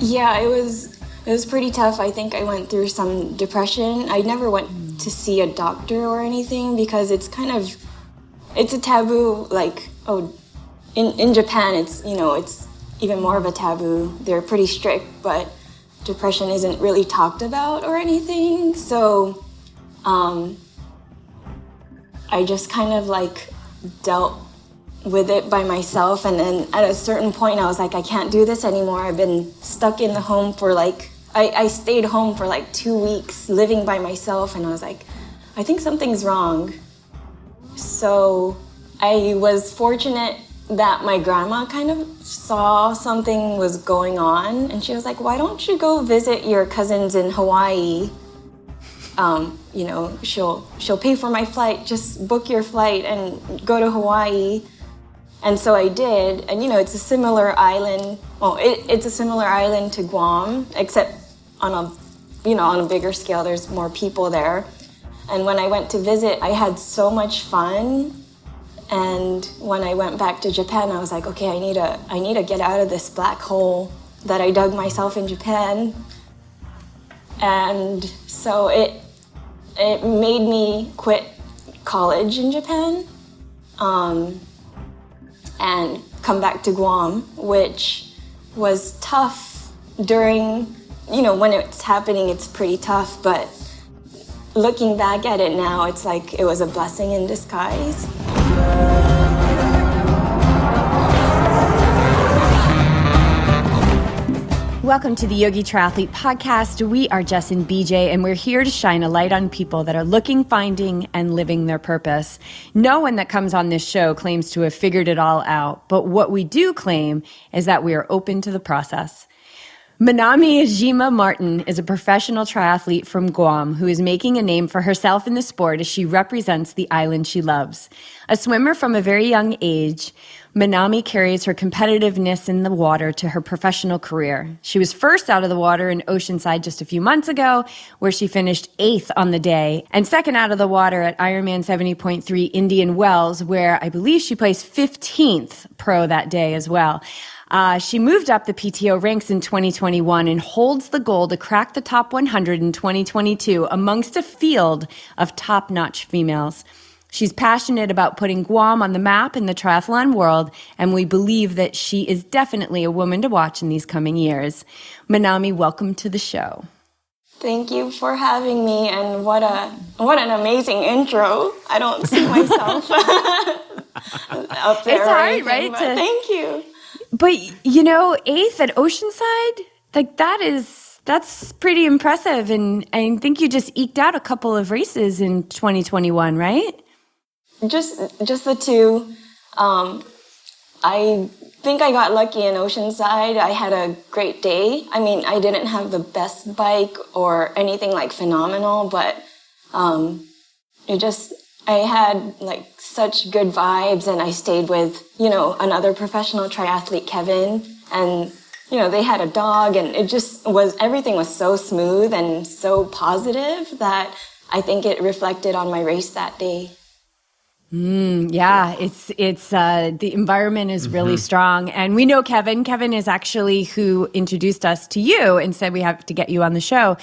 Yeah, it was pretty tough. I think I went through some depression. I never went to see a doctor or anything because it's a taboo. Like, in Japan, it's even more of a taboo. They're pretty strict, but depression isn't really talked about or anything. So, I just kind of like dealt with it by myself, and then at a certain point I was like, I can't do this anymore. I've been stuck in the home for I stayed home for 2 weeks living by myself, and I was like, I think something's wrong. So I was fortunate that my grandma kind of saw something was going on, and she was like, why don't you go visit your cousins in Hawaii? She'll pay for my flight, just book your flight and go to Hawaii. And so I did, and it's a similar island. Well, it's a similar island to Guam, except on a bigger scale. There's more people there. And when I went to visit, I had so much fun. And when I went back to Japan, I was like, okay, I need to get out of this black hole that I dug myself in Japan. And so it made me quit college in Japan. And come back to Guam, which was tough during, when it's happening, it's pretty tough. But looking back at it now, it's like it was a blessing in disguise. Welcome to the Yogi Triathlete podcast. We are Jess and BJ, and we're here to shine a light on people that are looking, finding, and living their purpose. No one that comes on this show claims to have figured it all out, but what we do claim is that we are open to the process. Manami Iijima Martin is a professional triathlete from Guam who is making a name for herself in the sport as she represents the island she loves. A swimmer from a very young age, Manami carries her competitiveness in the water to her professional career. She was first out of the water in Oceanside just a few months ago, where she finished 8th on the day, and second out of the water at Ironman 70.3 Indian Wells, where I believe she placed 15th pro that day as well. She moved up the PTO ranks in 2021 and holds the goal to crack the top 100 in 2022 amongst a field of top-notch females. She's passionate about putting Guam on the map in the triathlon world, and we believe that she is definitely a woman to watch in these coming years. Manami, welcome to the show. Thank you for having me, and what an amazing intro. I don't see myself up there. It's hard, right? Thank you. But, 8th at Oceanside, that's pretty impressive. And I think you just eked out a couple of races in 2021, right? Just the two. I think I got lucky in Oceanside. I had a great day. I mean, I didn't have the best bike or anything like phenomenal, but I had such good vibes, and I stayed with, another professional triathlete, Kevin, and, they had a dog, and everything was so smooth and so positive that I think it reflected on my race that day. Yeah, it's the environment is really strong. And we know Kevin. Kevin is actually who introduced us to you and said we have to get you on the show.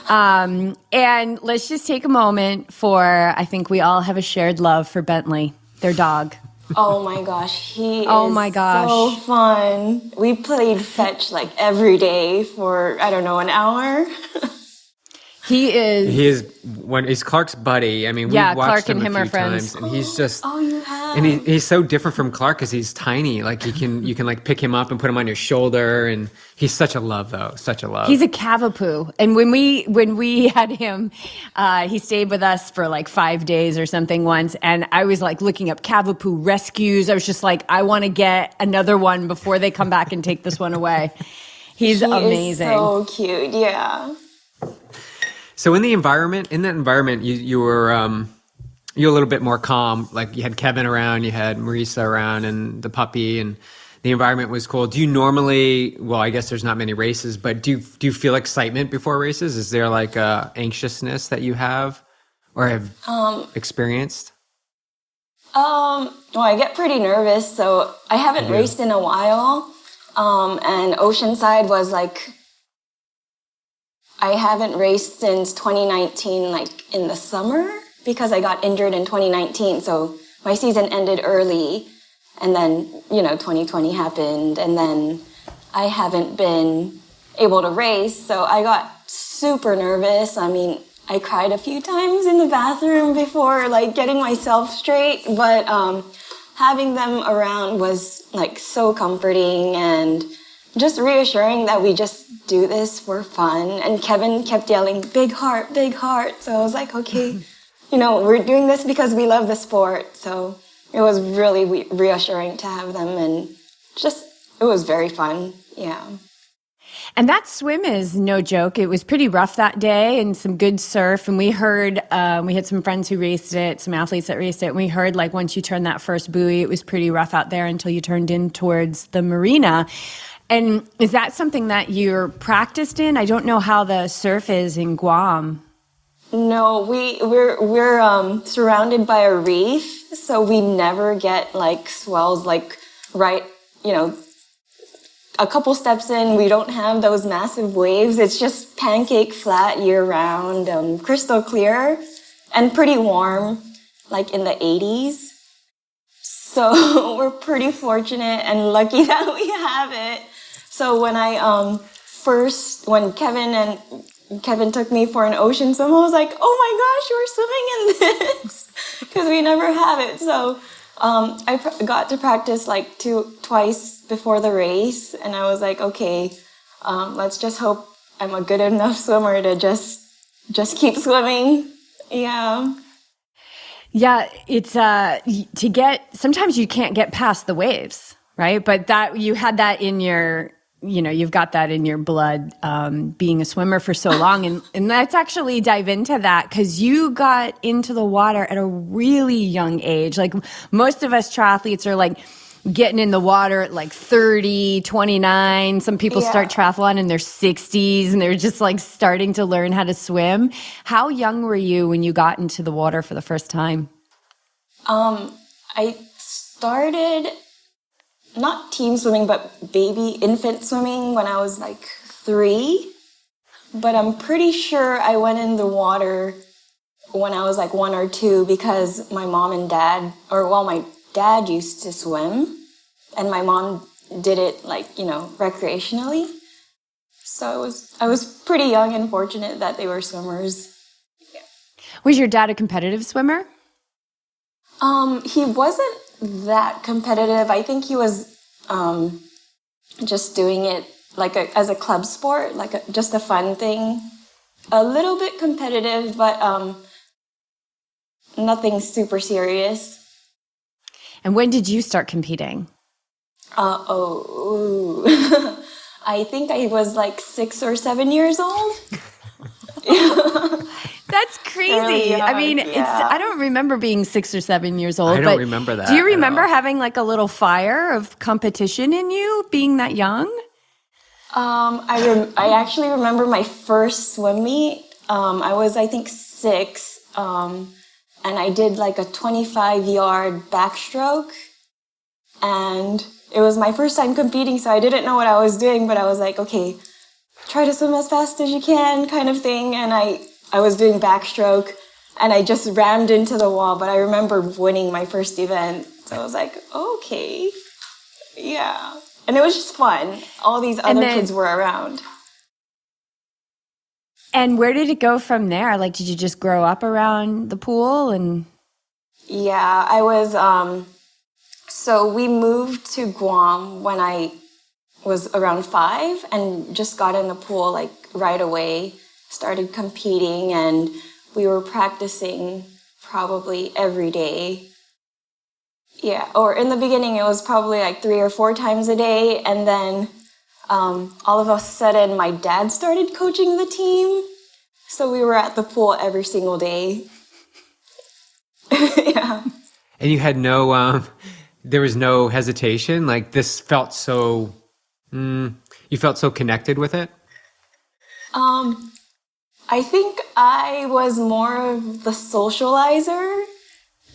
And let's just take a moment I think we all have a shared love for Bentley, their dog. Oh my gosh, he is so fun. We played fetch every day for, I don't know, an hour. He is he's Clark's buddy. I mean, we've watched Clark him and him a are few friends. times, and he's just you have. And he's so different from Clark because he's tiny. You can pick him up and put him on your shoulder, and he's such a love, though. Such a love. He's a cavapoo, and when we had him, he stayed with us for 5 days or something once, and I was looking up cavapoo rescues. I was just I want to get another one before they come back and take this one away. He's amazing. Is so cute, yeah. So in that environment, you were you're a little bit more calm. You had Kevin around, you had Marisa around, and the puppy, and the environment was cool. Do you normally? Well, I guess there's not many races, but do you feel excitement before races? Is there anxiousness that you have or have experienced? Well, I get pretty nervous, so I haven't raced in a while. And Oceanside was I haven't raced since 2019, like in the summer, because I got injured in 2019. So my season ended early, and then, 2020 happened, and then I haven't been able to race. So I got super nervous. I mean, I cried a few times in the bathroom before, like, getting myself straight, but having them around was, like, so comforting and just reassuring that we just do this for fun. And Kevin kept yelling, big heart, big heart. So I was like, okay, we're doing this because we love the sport. So it was really reassuring to have them, and it was very fun. Yeah. And that swim is no joke. It was pretty rough that day and some good surf. And we heard, we had some friends who raced it, some athletes that raced it. And we heard, like, once you turned that first buoy, it was pretty rough out there until you turned in towards the marina. And is that something that you're practiced in? I don't know how the surf is in Guam. No, we're surrounded by a reef, so we never get, like, swells, like, right, a couple steps in, we don't have those massive waves. It's just pancake flat year round, crystal clear, and pretty warm, like in the 80s. So we're pretty fortunate and lucky that we have it. So when when Kevin took me for an ocean swim, I was like, oh my gosh, we're swimming in this, because we never have it. So I got to practice like twice before the race, and I was like, okay, let's just hope I'm a good enough swimmer to just keep swimming. Yeah. Yeah, it's sometimes you can't get past the waves, right? But that you had that in your, you've got that in your blood, being a swimmer for so long. And let's actually dive into that, because you got into the water at a really young age. Like, most of us triathletes are like getting in the water at like 30, 29. Some people start triathlon in their 60s and they're just like starting to learn how to swim. How young were you when you got into the water for the first time? I started not team swimming, but baby infant swimming when I was like 3. But I'm pretty sure I went in the water when I was like 1 or 2, because my mom and dad, my dad used to swim, and my mom did it like, recreationally. So I was pretty young and fortunate that they were swimmers. Yeah. Was your dad a competitive swimmer? He wasn't that competitive. I think he was just doing it like as a club sport, like just a fun thing. A little bit competitive, but nothing super serious. And when did you start competing? I think I was like 6 or 7 years old. That's crazy. I mean, I don't remember being 6 or 7 years old. I don't remember that. Do you remember having like a little fire of competition in you being that young? I actually remember my first swim meet. I was, I think, 6. And I did like a 25-yard backstroke, and it was my first time competing, so I didn't know what I was doing, but I was like, okay, try to swim as fast as you can, kind of thing. And I was doing backstroke, and I just rammed into the wall, but I remember winning my first event, so I was like, okay, yeah. And it was just fun. All these other kids were around. And where did it go from there? Like, did you just grow up around the pool? And yeah, I was, so we moved to Guam when I was around 5, and just got in the pool like right away, started competing, and we were practicing probably every day. Yeah, or in the beginning it was probably like 3 or 4 times a day, and then all of a sudden, my dad started coaching the team, so we were at the pool every single day. Yeah. And you had no, there was no hesitation? Like, this felt so, you felt so connected with it? I think I was more of the socializer.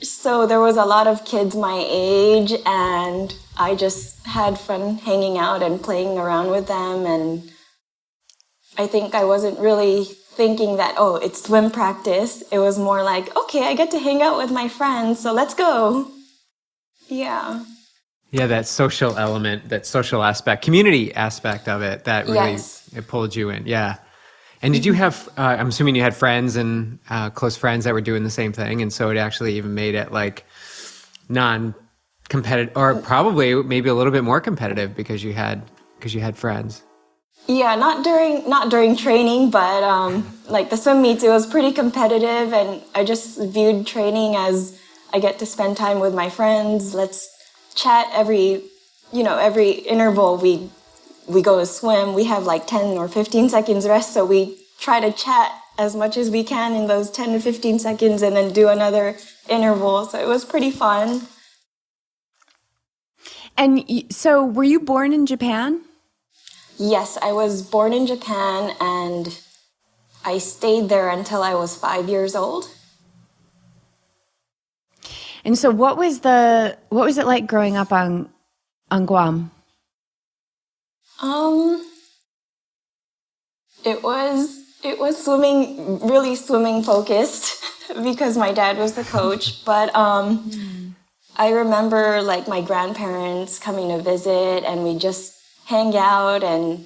So there was a lot of kids my age, and I just had fun hanging out and playing around with them. And I think I wasn't really thinking that, oh, it's swim practice. It was more like, okay, I get to hang out with my friends, so let's go. Yeah. Yeah, that social element, that social aspect, community aspect of it, that really it pulled you in. Yeah. And did you have, I'm assuming you had friends and close friends that were doing the same thing. And so it actually even made it like non-competitive, or probably maybe a little bit more competitive because you had friends. Yeah, not during training, but like the swim meets, it was pretty competitive, and I just viewed training as I get to spend time with my friends. Let's chat every interval we go to swim. We have like 10 or 15 seconds rest, so we try to chat as much as we can in those 10 to 15 seconds and then do another interval. So it was pretty fun. And so were you born in Japan? Yes, I was born in Japan, and I stayed there until I was 5 years old. And so what was it like growing up on Guam? It was really swimming focused because my dad was the coach, but I remember like my grandparents coming to visit, and we just hang out and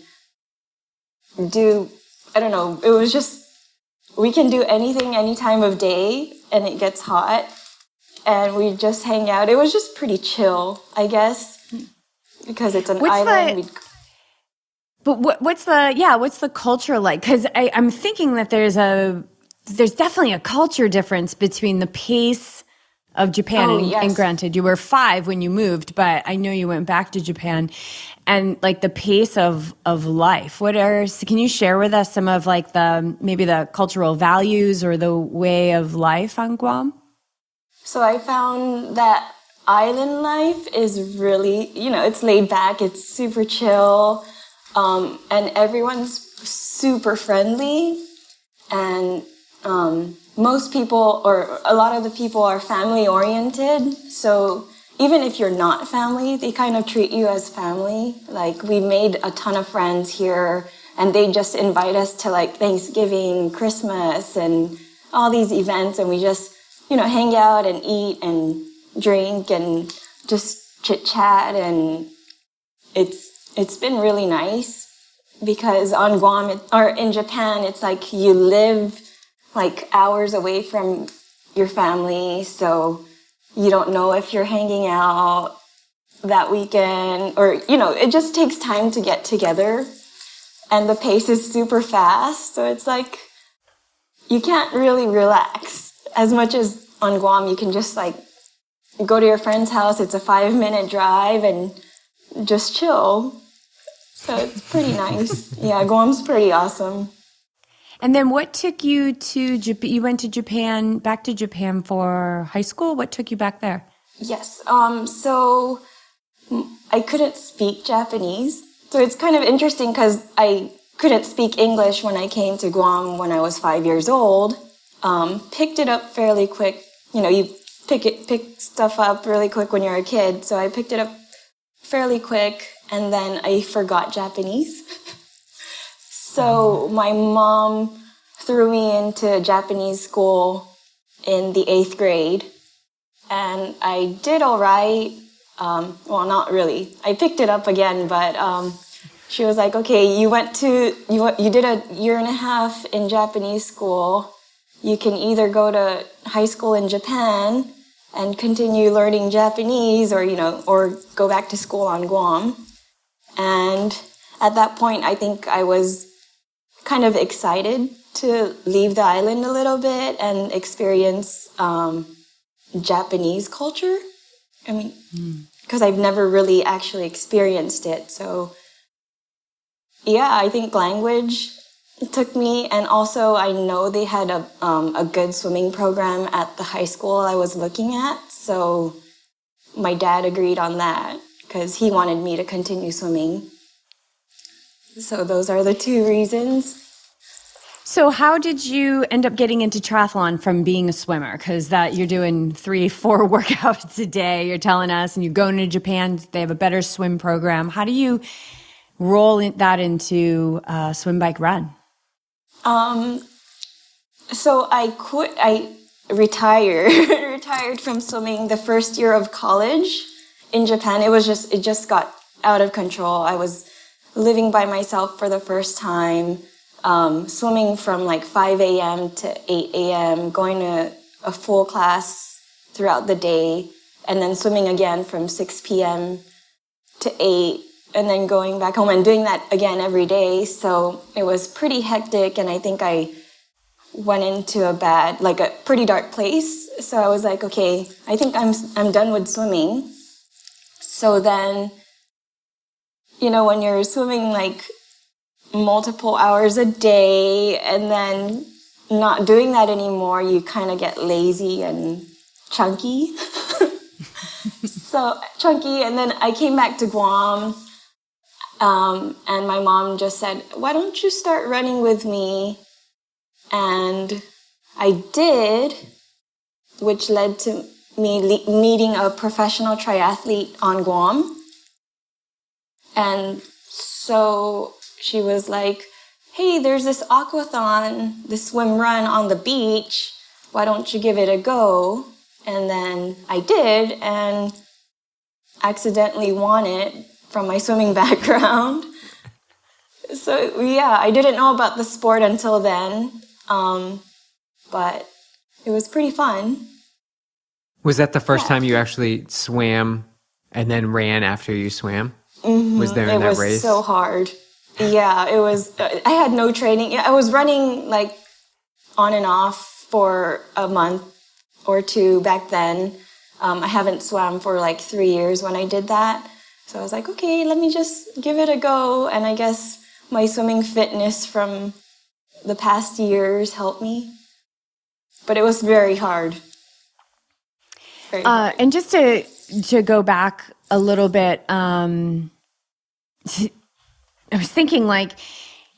do, I don't know, it was just, we can do anything any time of day, and it gets hot, and we just hang out. It was just pretty chill, I guess, because it's an island. But what's the culture like? Because I'm thinking that there's definitely a culture difference between the pace of Japan, and granted, you were 5 when you moved, but I know you went back to Japan, and like the pace of life. Can you share with us some of like maybe the cultural values or the way of life on Guam? So I found that island life is really, it's laid back, it's super chill, and everyone's super friendly, and most people, or a lot of the people, are family oriented. So even if you're not family, they kind of treat you as family. Like, we made a ton of friends here, and they just invite us to like Thanksgiving, Christmas, and all these events, and we just, hang out and eat and drink and just chit chat, and it's been really nice, because on Guam or in Japan, it's like you live like hours away from your family, so you don't know if you're hanging out that weekend, or it just takes time to get together, and the pace is super fast, so it's like you can't really relax as much as on Guam. You can just like go to your friend's house, it's a 5-minute drive, and just chill. So it's pretty nice. Yeah, Guam's pretty awesome. And then what took you to Japan? You went to back to Japan for high school? What took you back there? Yes. So I couldn't speak Japanese. So it's kind of interesting because I couldn't speak English when I came to Guam when I was 5 years old. Picked it up fairly quick. You pick stuff up really quick when you're a kid. So I picked it up fairly quick, and then I forgot Japanese. So my mom threw me into Japanese school in the 8th grade, and I did all right. Well, not really. I picked it up again, but she was like, okay, you did a year and a half in Japanese school. You can either go to high school in Japan and continue learning Japanese, or go back to school on Guam. And at that point, I think I was kind of excited to leave the island a little bit and experience Japanese culture. I mean, because I've never really actually experienced it. So, yeah, I think language took me, and also I know they had a good swimming program at the high school I was looking at. So my dad agreed on that because he wanted me to continue swimming. So those are the 2 reasons. So how did you end up getting into triathlon from being a swimmer? Because you're doing 3-4 workouts a day, you're telling us, and you're going to Japan, they have a better swim program. How do you roll that into swim, bike, run? So I retired, retired from swimming the first year of college in Japan. It just got out of control. I was living by myself for the first time, swimming from like 5 a.m. to 8 a.m., going to a full class throughout the day, and then swimming again from 6 p.m. to 8, and then going back home and doing that again every day. So it was pretty hectic, and I think I went into a pretty dark place. So I was like, okay, I think I'm done with swimming. So then, when you're swimming like multiple hours a day and then not doing that anymore, you kind of get lazy and chunky. And then I came back to Guam, and my mom just said, why don't you start running with me? And I did, which led to me meeting a professional triathlete on Guam. And so she was like, hey, there's this aquathon, this swim run on the beach. Why don't you give it a go? And then I did, and accidentally won it from my swimming background. So yeah, I didn't know about the sport until then, but it was pretty fun. Was that the first time you actually swam and then ran after you swam? Mm-hmm. Was there in that race? It was so hard. Yeah, it was. I had no training. I was running like on and off for a month or two back then. I haven't swam for like 3 years when I did that. So I was like, okay, let me just give it a go. And I guess my swimming fitness from the past years helped me. But it was very hard. Very hard. And just to go back a little bit, I was thinking, like,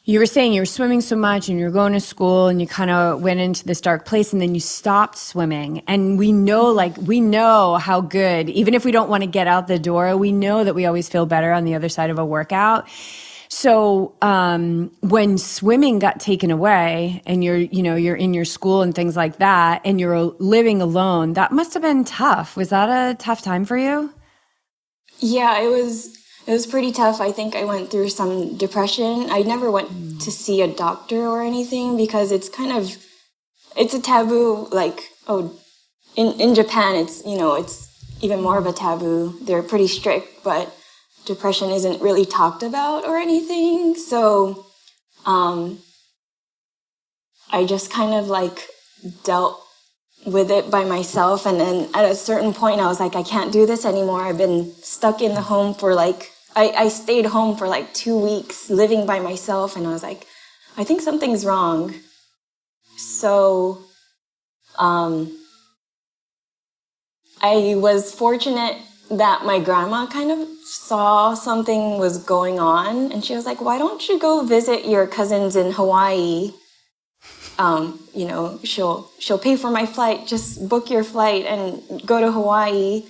you were saying you were swimming so much and you were going to school and you kind of went into this dark place and then you stopped swimming. And we know how good, even if we don't want to get out the door, we know that we always feel better on the other side of a workout. So when swimming got taken away and you're in your school and things like that and you're living alone, that must have been tough. Was that a tough time for you? Yeah, it was pretty tough. I think I went through some depression. I never went to see a doctor or anything because it's a taboo. Like, in Japan, it's even more of a taboo. They're pretty strict, but depression isn't really talked about or anything. So, I just kind of like dealt with it by myself. And then at a certain point, I was like, I can't do this anymore. I've been stuck in the home for I stayed home for like 2 weeks living by myself. And I was like, I think something's wrong. So, I was fortunate that my grandma kind of saw something was going on. And she was like, why don't you go visit your cousins in Hawaii? She'll pay for my flight. Just book your flight and go to Hawaii.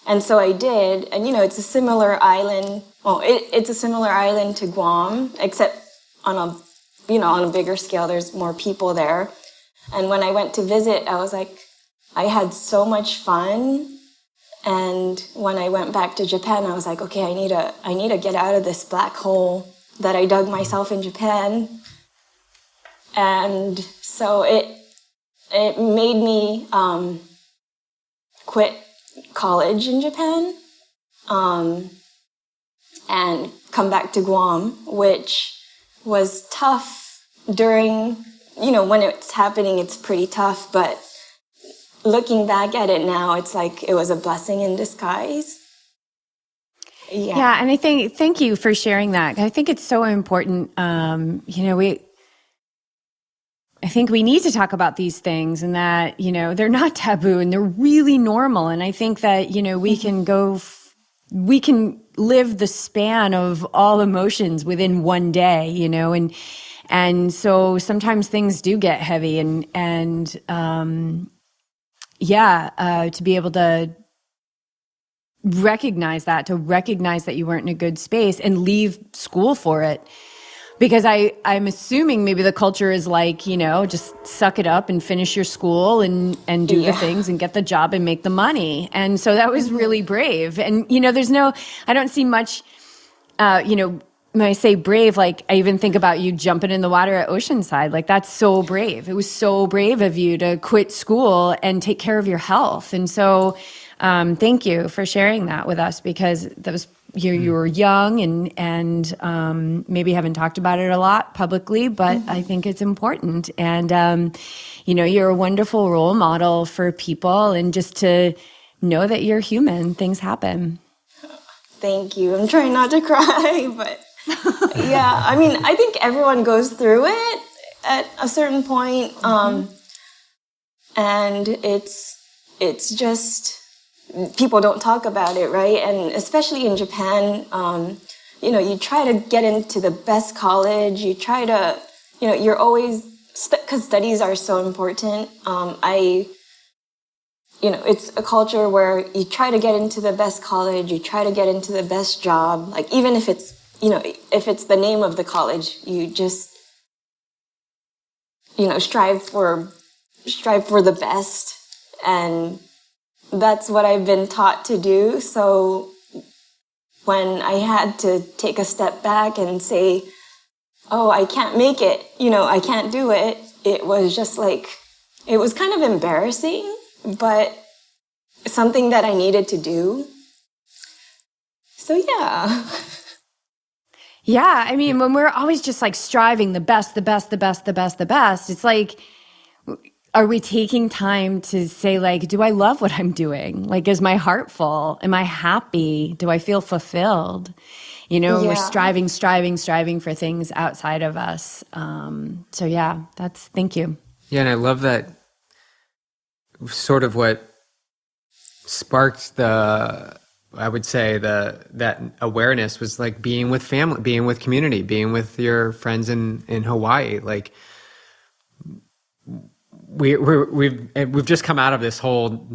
And so I did. And, it's a similar island. Well, it's a similar island to Guam, except on a bigger scale, there's more people there. And when I went to visit, I was like, I had so much fun. And when I went back to Japan, I was like, okay, I need to get out of this black hole that I dug myself in Japan. And so it made me quit college in Japan and come back to Guam, which was tough during, when it's happening, it's pretty tough. But looking back at it now, it's like it was a blessing in disguise. Yeah, and I think, thank you for sharing that. I think it's so important. I think we need to talk about these things and that, they're not taboo and they're really normal. And I think that, we can live the span of all emotions within one day, and so sometimes things do get heavy and to be able to recognize that you weren't in a good space and leave school for it. Because I'm assuming maybe the culture is like, just suck it up and finish your school and do the things and get the job and make the money. And so that was really brave. And, I don't see much, when I say brave, like I even think about you jumping in the water at Oceanside. Like that's so brave. It was so brave of you to quit school and take care of your health. And so thank you for sharing that with us, because that was you were young and maybe haven't talked about it a lot publicly, but I think it's important. And you're a wonderful role model for people, and just to know that you're human. Things happen. Thank you. I'm trying not to cry, but yeah, I mean, I think everyone goes through it at a certain point. And it's just, people don't talk about it, right? And especially in Japan, you try to get into the best college. You try to, you're always, because studies are so important. It's a culture where you try to get into the best college, you try to get into the best job. Like, even if it's, if it's the name of the college, you just, strive for the best. And that's what I've been taught to do. So when I had to take a step back and say, oh, I can't make it, I can't do it, it was just like, it was kind of embarrassing, but something that I needed to do. So yeah. Yeah, I mean, when we're always just like striving the best, it's like, are we taking time to say, like, do I love what I'm doing? Like, is my heart full? Am I happy? Do I feel fulfilled? We're striving for things outside of us. So yeah, thank you. Yeah, and I love that sort of what sparked that awareness was like being with family, being with community, being with your friends in Hawaii. Like we've just come out of this whole,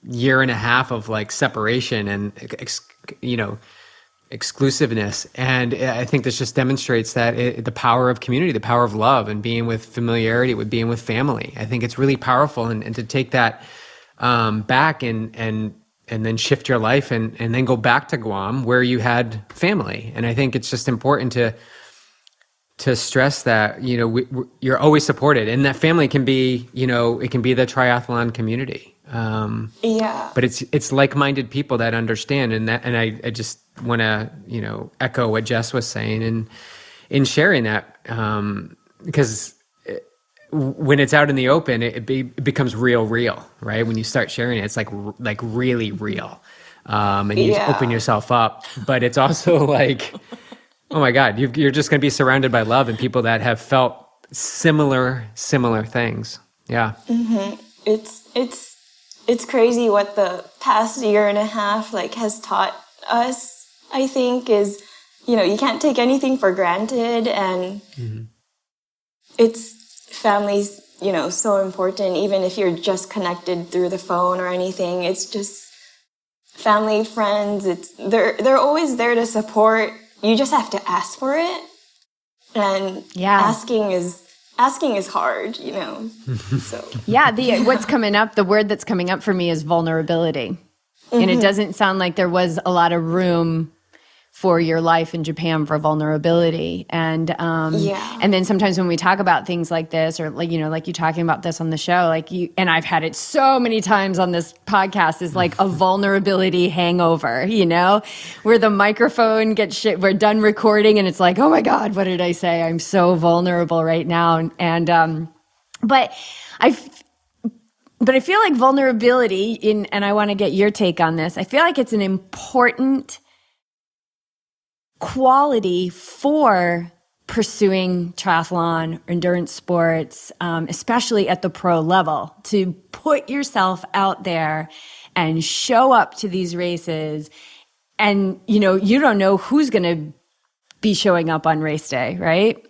year and a half of like separation and, exclusiveness. And I think this just demonstrates that the power of community, the power of love, and being with familiarity, with being with family. I think it's really powerful, and to take that back and then shift your life and then go back to Guam where you had family. And I think it's just important to stress that, you're always supported, and that family can be, it can be the triathlon community. But it's like-minded people that understand, and I just want to, echo what Jess was saying in sharing that, because when it's out in the open, it becomes real, right? When you start sharing it, it's like really real, and you open yourself up. But it's also like, oh my God, you're just going to be surrounded by love and people that have felt similar things. Yeah. Mm-hmm. It's crazy what the past year and a half has taught us. I think is, you can't take anything for granted, and it's family's, so important. Even if you're just connected through the phone or anything, it's just family, friends. They're always there to support. You just have to ask for it, and asking is hard, So what's coming up? The word that's coming up for me is vulnerability, and it doesn't sound like there was a lot of room for your life in Japan for vulnerability. And and then sometimes when we talk about things like this, or like you talking about this on the show, and I've had it so many times on this podcast, is like a vulnerability hangover, where the microphone gets we're done recording and it's like, oh my God, what did I say? I'm so vulnerable right now. And but I feel like vulnerability and I want to get your take on this. I feel like it's an important quality for pursuing triathlon or endurance sports, especially at the pro level, to put yourself out there and show up to these races. And, you don't know who's going to be showing up on race day, right?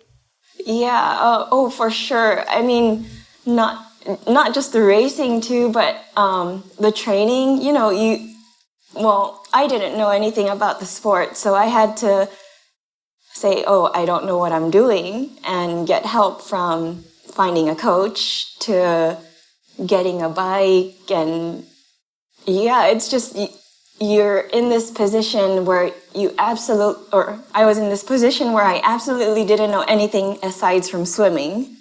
Yeah. For sure. I mean, not just the racing too, but the training, I didn't know anything about the sport, so I had to say, oh, I don't know what I'm doing, and get help from finding a coach to getting a bike. And yeah, it's just, you're in this position where I was in this position where I absolutely didn't know anything aside from swimming.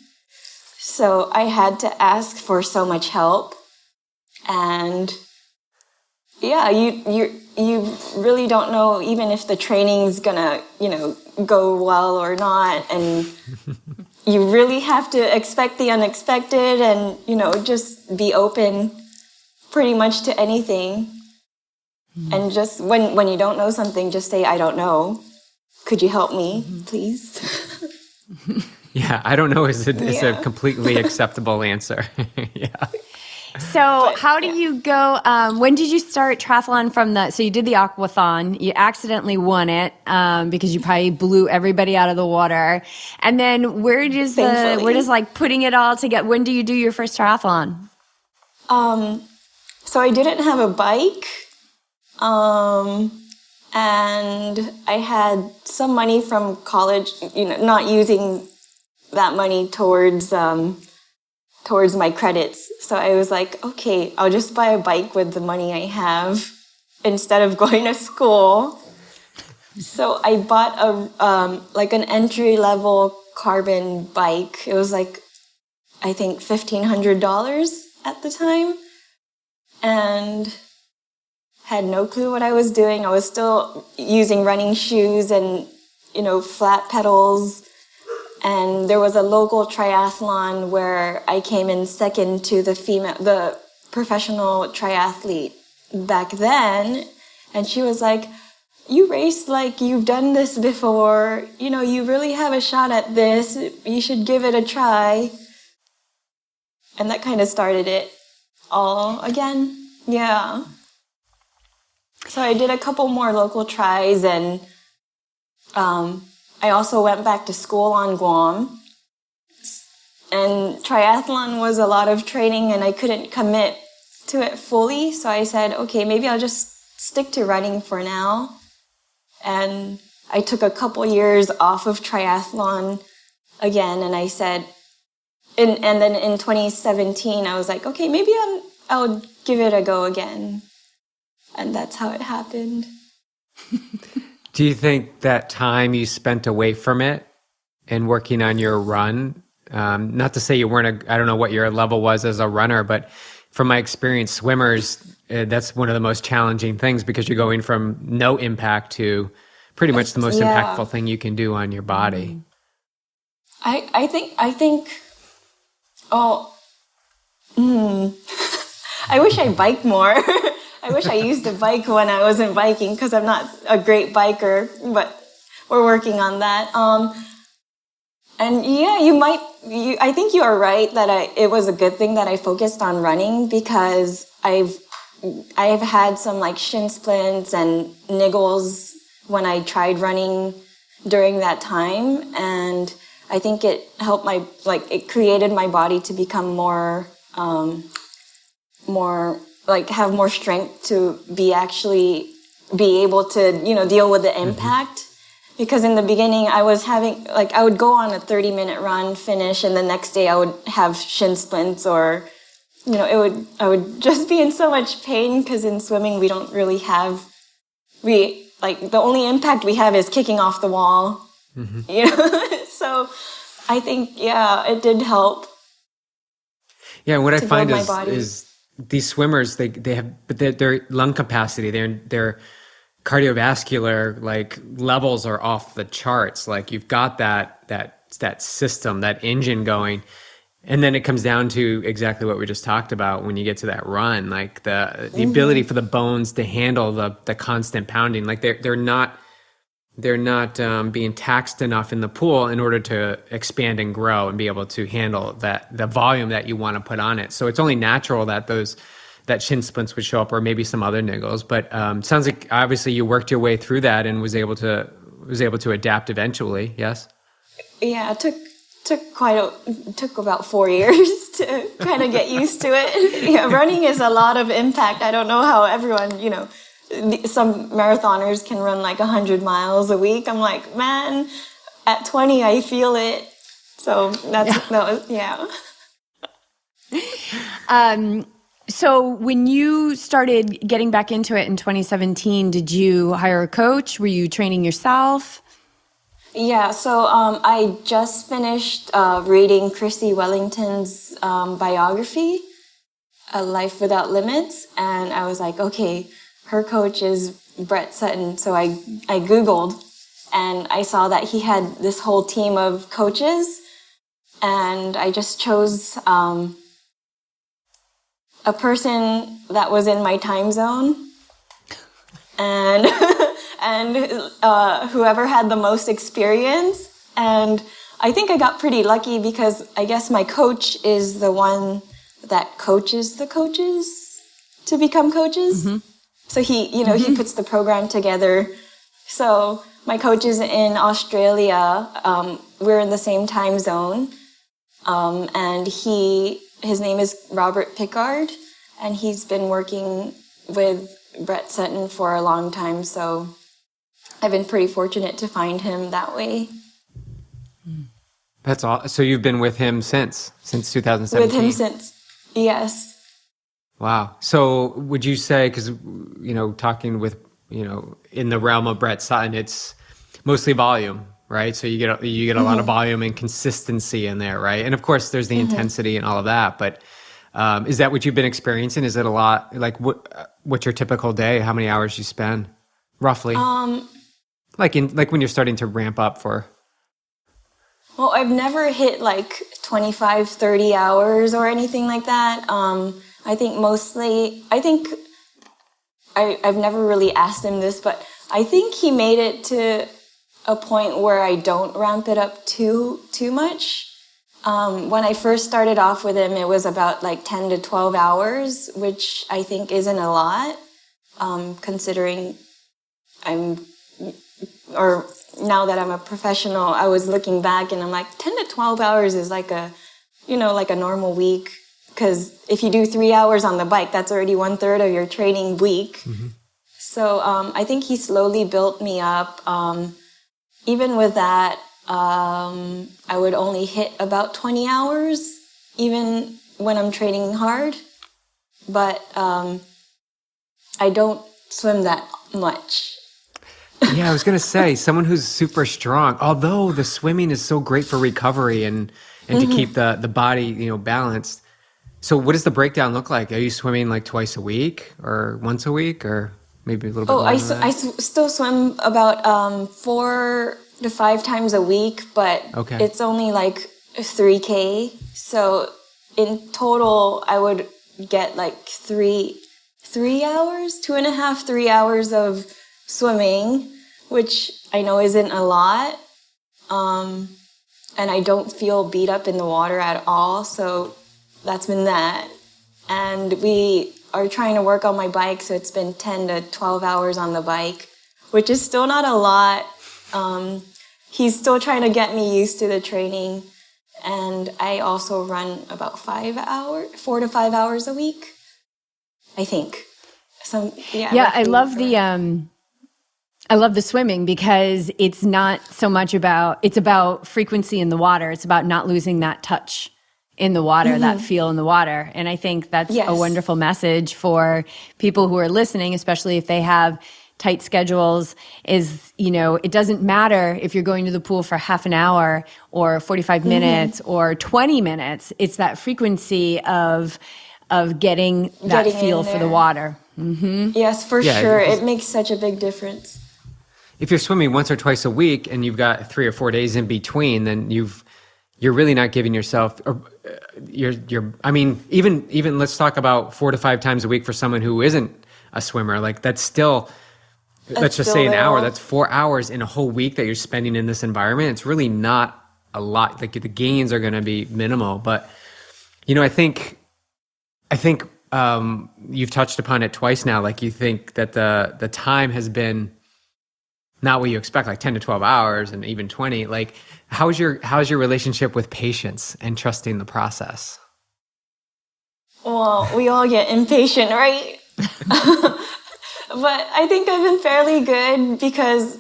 So I had to ask for so much help. And yeah, you really don't know even if the training's gonna, go well or not. And you really have to expect the unexpected and, just be open pretty much to anything. And just when you don't know something, just say, I don't know. Could you help me, please? Yeah, I don't know is a completely acceptable answer. Yeah. So how do you go, when did you start triathlon so you did the aquathon, you accidentally won it because you probably blew everybody out of the water. And then where does like putting it all together, when do you do your first triathlon? So I didn't have a bike. And I had some money from college, not using that money towards my credits. So I was like, okay, I'll just buy a bike with the money I have instead of going to school. So I bought an entry-level carbon bike. It was like, I think $1,500 at the time. And had no clue what I was doing. I was still using running shoes and, flat pedals. And there was a local triathlon where I came in second to the professional triathlete back then. And she was like, you race like you've done this before. You really have a shot at this. You should give it a try. And that kind of started it all again. Yeah. So I did a couple more local tries, and I also went back to school on Guam. And triathlon was a lot of training, and I couldn't commit to it fully. So I said, okay, maybe I'll just stick to running for now. And I took a couple years off of triathlon again, and I said, and then in 2017, I was like, okay, maybe I'll give it a go again. And that's how it happened. Do you think that time you spent away from it and working on your run, not to say you weren't I don't know what your level was as a runner, but from my experience, swimmers, that's one of the most challenging things because you're going from no impact to pretty much the most impactful thing you can do on your body. I think, I wish I biked more. I wish I used a bike when I wasn't biking because I'm not a great biker, but we're working on that. And yeah, I think you are right that it was a good thing that I focused on running because I've had some like shin splints and niggles when I tried running during that time. And I think it helped it created my body to become more have more strength to be able to, deal with the impact. Because in the beginning I was having, I would go on a 30-minute run, finish, and the next day I would have shin splints or, I would just be in so much pain because in swimming we don't really have, the only impact we have is kicking off the wall, So I think, it did help. Yeah, what I find is these swimmers, they have, but their lung capacity, their cardiovascular levels are off the charts. You've got that system, that engine going, and then it comes down to exactly what we just talked about when you get to that run, the ability for the bones to handle the constant pounding. They're not being taxed enough in the pool in order to expand and grow and be able to handle the volume that you want to put on it. So it's only natural that that shin splints would show up, or maybe some other niggles. But sounds like obviously you worked your way through that and was able to adapt eventually. Yes. Yeah, it took about 4 years to kind of get used to it. Yeah, running is a lot of impact. I don't know how everyone, some marathoners can run 100 miles a week. I'm like, man, at 20, I feel it. So that was, yeah. So when you started getting back into it in 2017, did you hire a coach? Were you training yourself? Yeah, so I just finished reading Christy Wellington's biography, A Life Without Limits, and I was like, okay, her coach is Brett Sutton. So I Googled, and I saw that he had this whole team of coaches, and I just chose a person that was in my time zone, and and whoever had the most experience. And I think I got pretty lucky because I guess my coach is the one that coaches the coaches to become coaches. Mm-hmm. So he, he puts the program together. So my coach is in Australia. We're in the same time zone, and his name is Robert Pickard, and he's been working with Brett Sutton for a long time, so I've been pretty fortunate to find him that way. That's all. So you've been with him since 2017? With him since, yes. Wow. So would you say, because, talking with, in the realm of Brett Sutton, it's mostly volume, right? So you get a lot of volume and consistency in there, right? And of course, there's the intensity and all of that. But is that what you've been experiencing? Is it a lot? Like, what's your typical day? How many hours you spend, roughly? Like when you're starting to ramp up for. Well, I've never hit like 25, 30 hours or anything like that. I think I've never really asked him this, but I think he made it to a point where I don't ramp it up too much. When I first started off with him, it was about like 10 to 12 hours, which I think isn't a lot, considering now that I'm a professional. I was looking back and I'm like, 10 to 12 hours is like a normal week. Because if you do 3 hours on the bike, that's already 1/3 of your training week. Mm-hmm. So I think he slowly built me up. Even with that, I would only hit about 20 hours, even when I'm training hard. But I don't swim that much. Yeah, I was going to say, someone who's super strong, although the swimming is so great for recovery and to keep the body, balanced. So what does the breakdown look like? Are you swimming like twice a week or once a week or maybe a little bit more than that? I still swim about 4 to 5 times a week, but It's only like 3K. So in total, I would get like 3 hours, 2.5, 3 hours of swimming, which I know isn't a lot. And I don't feel beat up in the water at all. So that's been that. And we are trying to work on my bike, so it's been 10 to 12 hours on the bike, which is still not a lot. He's still trying to get me used to the training. And I also run about 4 to 5 hours a week, I think. Yeah, I love the swimming because it's not so much it's about frequency in the water. It's about not losing that touch in the water, that feel in the water. And I think that's a wonderful message for people who are listening, especially if they have tight schedules, is, it doesn't matter if you're going to the pool for half an hour or 45 minutes or 20 minutes. It's that frequency of getting that feel for the water. Mm-hmm. Yes, for sure. It makes such a big difference. If you're swimming once or twice a week and you've got 3 or 4 days in between, then you're really not giving yourself, even let's talk about 4 to 5 times a week for someone who isn't a swimmer. Like let's just say an hour, that's 4 hours in a whole week that you're spending in this environment. It's really not a lot. Like the gains are going to be minimal, but I think you've touched upon it twice now. Like you think that the time has been not what you expect, like 10 to 12 hours and even 20. Like how's your relationship with patience and trusting the process? Well, we all get impatient, right? But I think I've been fairly good because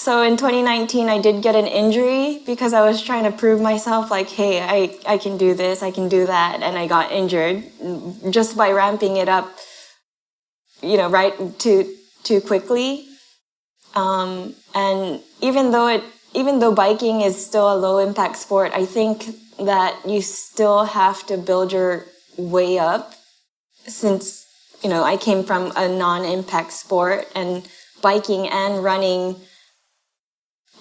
So in 2019, I did get an injury because I was trying to prove myself, like, hey, I can do this, I can do that. And I got injured just by ramping it up, right too quickly. And even though biking is still a low impact sport, I think that you still have to build your way up, since, I came from a non-impact sport, and biking and running,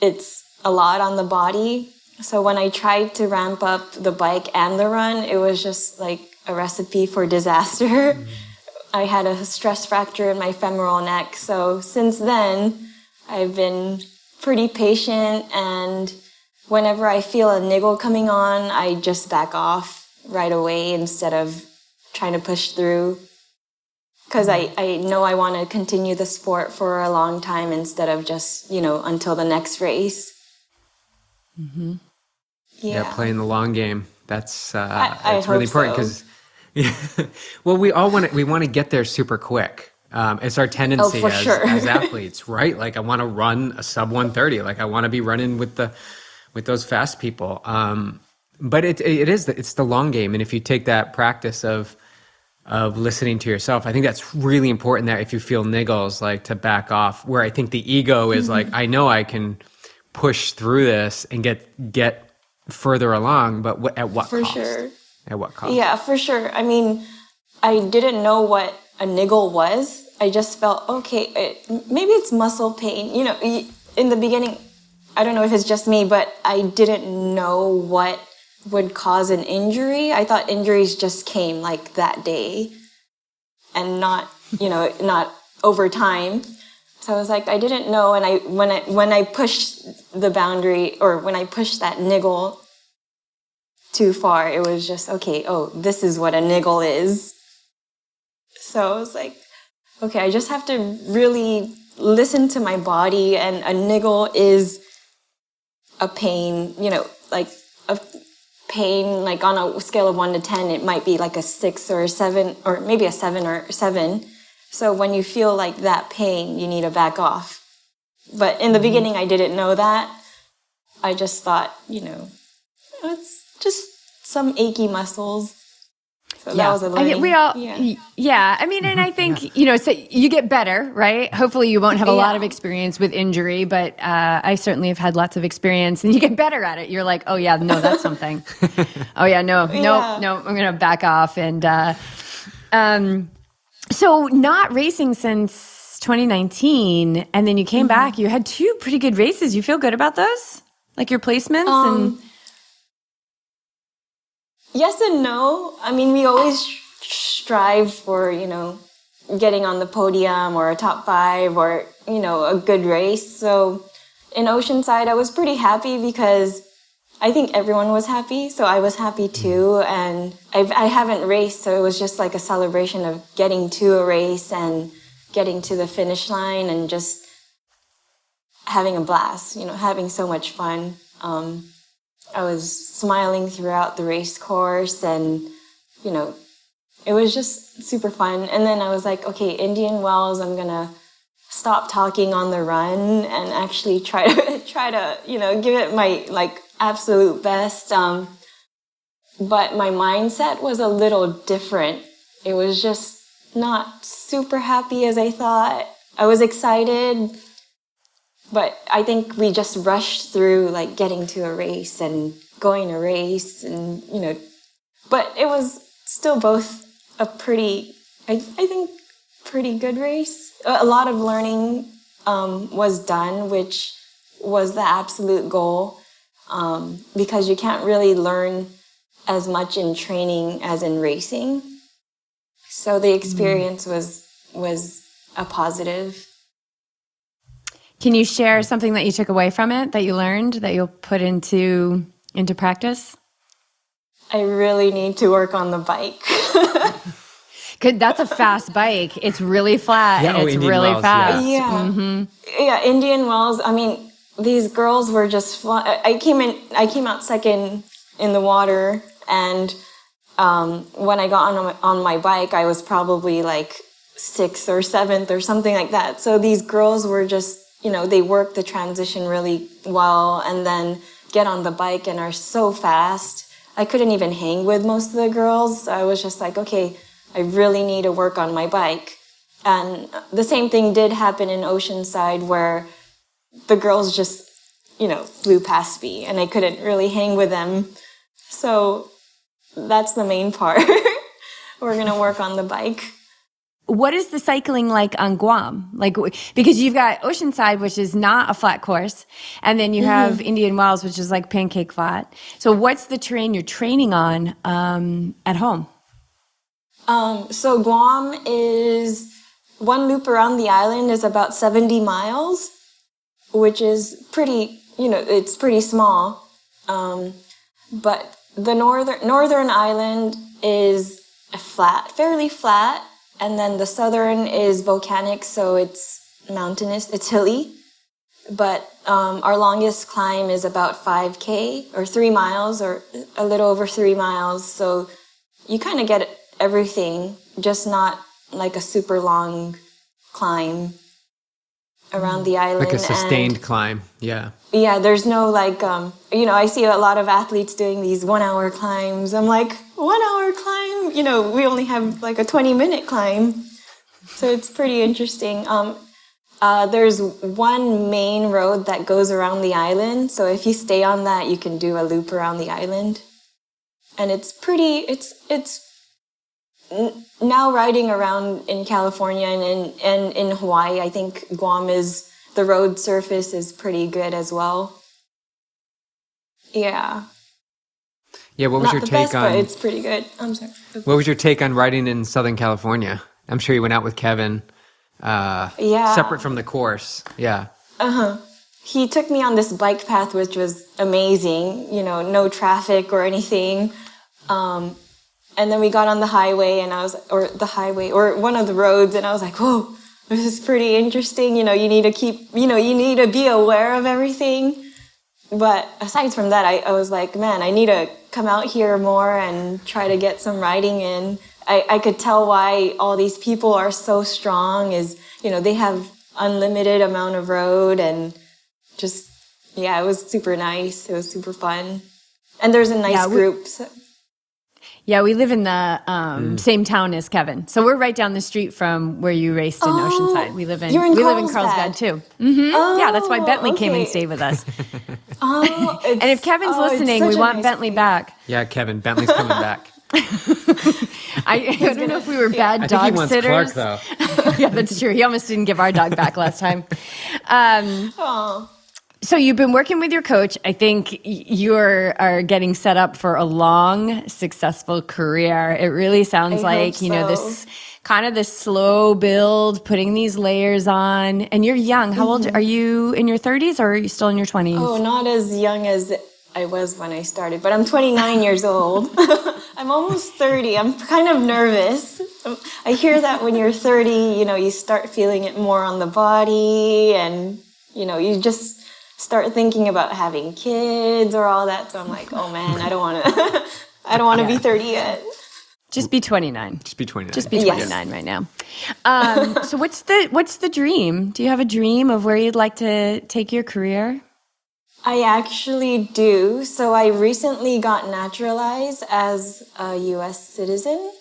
it's a lot on the body. So when I tried to ramp up the bike and the run, it was just like a recipe for disaster. I had a stress fracture in my femoral neck. So since then, I've been pretty patient, and whenever I feel a niggle coming on, I just back off right away instead of trying to push through. Because I know I want to continue the sport for a long time instead of just, until the next race. Mm-hmm. Yeah, playing the long game. That's I really hope important because, well, we want to get there super quick. It's our tendency as athletes, right? Like, I want to run a sub 130. Like, I want to be running with those fast people. But it's the long game, and if you take that practice of listening to yourself, I think that's really important, that if you feel niggles, like, to back off, where I think the ego is like, I know I can push through this and get further along, but at what cost? For sure. At what cost? Yeah, for sure. I mean, I didn't know what a niggle was. I just felt, okay, maybe it's muscle pain. In the beginning, I don't know if it's just me, but I didn't know what would cause an injury. I thought injuries just came like that day and not over time. So I was like, I didn't know. And when I pushed the boundary, or when I pushed that niggle too far, it was just, okay, this is what a niggle is. So I was like, okay, I just have to really listen to my body, and a niggle is a pain, like a pain, like on a scale of 1 to 10, it might be like a 6 or a 7, or maybe a 7 or 7. So when you feel like that pain, you need to back off. But in the beginning, I didn't know that. I just thought, it's just some achy muscles. So that was a learning. I mean, and I think, so you get better, right? Hopefully you won't have a lot of experience with injury, but I certainly have had lots of experience, and you get better at it. You're like, oh yeah, no, that's something. Oh yeah, no, I'm going to back off. And so not racing since 2019, and then you came back, you had 2 pretty good races. You feel good about those? Like your placements? And yes and no. I mean, we always strive for, getting on the podium or a top 5 or, a good race. So in Oceanside, I was pretty happy because I think everyone was happy. So I was happy too. And I haven't raced, so it was just like a celebration of getting to a race and getting to the finish line and just having a blast, having so much fun. I was smiling throughout the race course, and, it was just super fun. And then I was like, okay, Indian Wells, I'm going to stop talking on the run and actually try to, give it my, absolute best. But my mindset was a little different. It was just not super happy as I thought. I was excited, but I think we just rushed through, getting to a race and going to race, and, but it was still both a pretty, I think, pretty good race. A lot of learning was done, which was the absolute goal, because you can't really learn as much in training as in racing. So the experience was a positive. Can you share something that you took away from it, that you learned, that you'll put into practice? I really need to work on the bike. That's a fast bike. It's really flat, and it's Indian really Wells, fast. Yeah. Mm-hmm. Yeah, Indian Wells. I mean, these girls were just I came out second in the water, and when I got on my bike, I was probably 6th or 7th or something like that. So these girls were just they work the transition really well and then get on the bike and are so fast. I couldn't even hang with most of the girls. I was just like, okay, I really need to work on my bike. And the same thing did happen in Oceanside where the girls just, flew past me and I couldn't really hang with them. So that's the main part. We're going to work on the bike. What is the cycling like on Guam? Like, because you've got Oceanside, which is not a flat course, and then you have Indian Wells, which is like pancake flat. So what's the terrain you're training on at home? So Guam is, one loop around the island is about 70 miles, which is pretty, it's pretty small. But the northern island is fairly flat. And then the southern is volcanic, so it's mountainous, it's hilly. But our longest climb is about 5K or 3 miles or a little over 3 miles. So you kind of get everything, just not like a super long climb around the island. Like a sustained climb, yeah. Yeah, there's no like, I see a lot of athletes doing these 1 hour climbs. I'm like, 1 hour climb? We only have like a 20-minute climb. So it's pretty interesting. There's one main road that goes around the island. So if you stay on that, you can do a loop around the island. And it's now riding around in California and in Hawaii, I think Guam the road surface is pretty good as well. Yeah. Yeah, what was your take on... but it's pretty good. I'm sorry. What was your take on riding in Southern California? I'm sure you went out with Kevin. Separate from the course. Yeah. He took me on this bike path, which was amazing. No traffic or anything. And then we got on the highway, or one of the roads, and I was like, whoa, this is pretty interesting. You need to be aware of everything. But aside from that, I was like, man, I need to come out here more and try to get some riding in. I could tell why all these people are so strong is, they have unlimited amount of road and just, it was super nice. It was super fun. And there's a nice group. Yeah, we live in the same town as Kevin. So we're right down the street from where you raced in Oceanside. We live in Carlsbad too. Yeah, that's why Bentley came and stayed with us. And if Kevin's listening, we want Bentley back. Yeah, Kevin, Bentley's coming back. I don't know if we were bad dog sitters. I think he wants Clark, though. Yeah, that's true. He almost didn't give our dog back last time. So you've been working with your coach. I think you are getting set up for a long, successful career. It really sounds like, this kind of this slow build, putting these layers on. And you're young. How old are you? In your 30s or are you still in your 20s? Oh, not as young as I was when I started, but I'm 29 years old. I'm almost 30. I'm kind of nervous. I hear that when you're 30, you start feeling it more on the body and, you just start thinking about having kids or all that. So I'm like, oh man, I don't want to be 30 yet. Just be 29. Just be 29. Just be 29 right now. So what's the dream? Do you have a dream of where you'd like to take your career? I actually do. So I recently got naturalized as a U.S. citizen.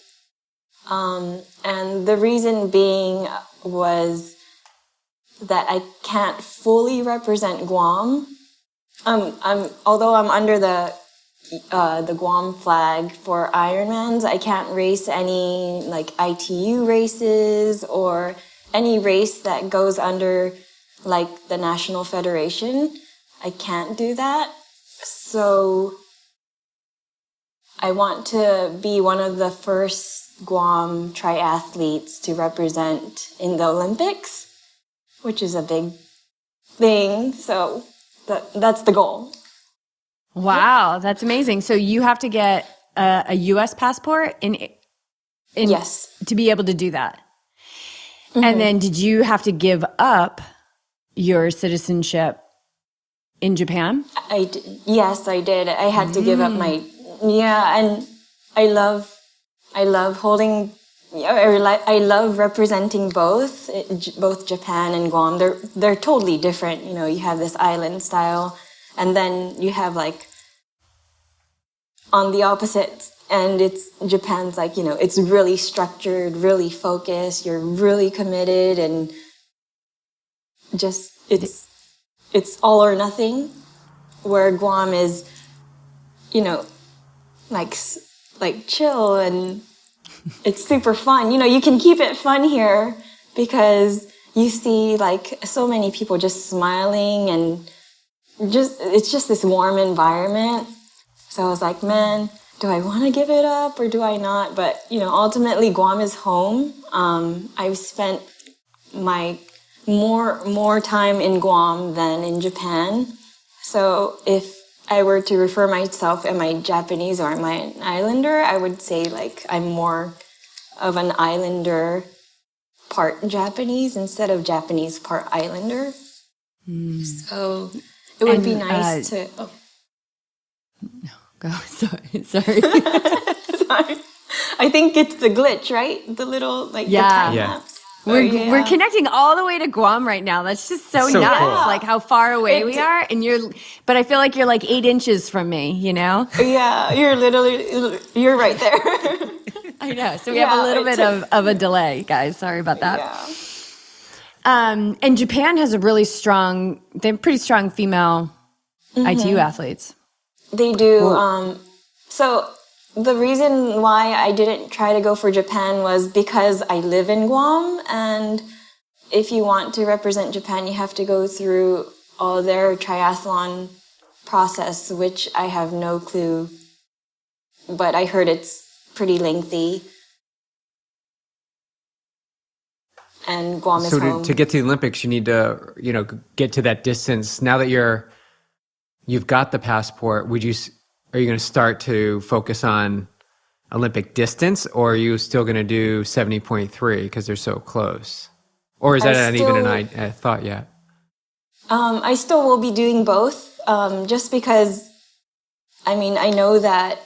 And the reason being was that I can't fully represent Guam. Although I'm under the Guam flag for Ironmans, I can't race any like ITU races or any race that goes under like the National Federation. I can't do that. So I want to be one of the first Guam triathletes to represent in the Olympics, which is a big thing. So that's the goal. Wow, that's amazing. So you have to get a U.S. passport yes, to be able to do that. Mm-hmm. And then did you have to give up your citizenship in Japan? Yes, I did. I had to give up and I love holding I love representing both Japan and Guam. They're totally different. You know, you have this island style, and then you have like on the opposite end, it's Japan's like, you know, it's really structured, really focused. You're really committed, and just it's all or nothing. Where Guam is, you know, like chill, and it's super fun. You know, you can keep it fun here because you see like so many people just smiling, and it's just this warm environment. So I was like, man, do I want to give it up or do I not? But, you know, ultimately Guam is home. I've spent my more time in Guam than in Japan. So if I were to refer myself, am I Japanese or am I an islander? I would say like I'm more of an islander, part Japanese instead of Japanese, part islander. So it would be nice to... Oh. Go. Sorry. Sorry. I think it's the glitch, right? The little like the time lapse. We're connecting all the way to Guam right now. That's just so nuts. Cool. Like how far away we are, but I feel like you're like 8 inches from me. You know? Yeah, you're right there. I know. So we have a little bit of a delay, guys. Sorry about that. Yeah. And Japan has pretty strong female ITU athletes. They do. So the reason why I didn't try to go for Japan was because I live in Guam, and if you want to represent Japan, you have to go through all their triathlon process, which I have no clue, but I heard it's pretty lengthy. And Guam is home. To get to the Olympics, you need to, you know, get to that distance. Now that you've got the passport, are you going to start to focus on Olympic distance, or are you still going to do 70.3 because they're so close? Or is that not even a thought yet? I still will be doing both, just because, I mean, I know that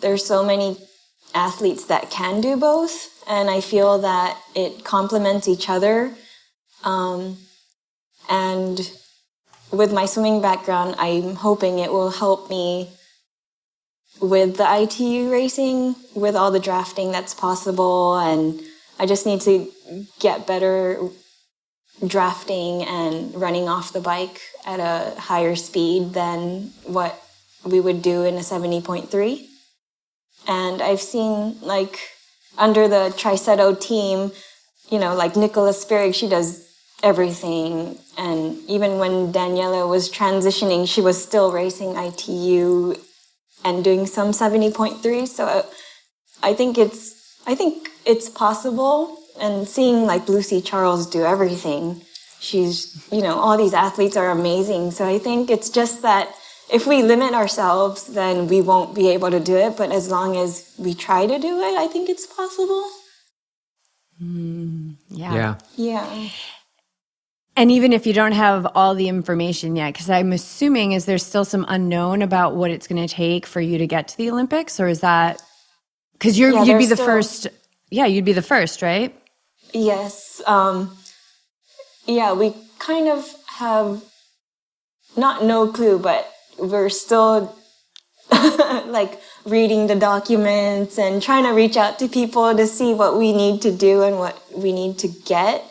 there's so many athletes that can do both, and I feel that it complements each other. And with my swimming background, I'm hoping it will help me with the ITU racing, with all the drafting that's possible. And I just need to get better drafting and running off the bike at a higher speed than what we would do in a 70.3. And I've seen, like, under the Triceto team, you know, like Nicola Spirig, she does everything. And even when Daniela was transitioning, she was still racing ITU and doing some 70.3. So I think it's possible. And seeing like Lucy Charles do everything, she's, you know, all these athletes are amazing. So I think it's just that if we limit ourselves, then we won't be able to do it. But as long as we try to do it, I think it's possible. Yeah. And even if you don't have all the information yet, because I'm assuming, is there still some unknown about what it's going to take for you to get to the Olympics? Or is that, because you'd be the first. Yeah, you'd be the first, right? Yes. We kind of have not no clue, but we're still like reading the documents and trying to reach out to people to see what we need to do and what we need to get.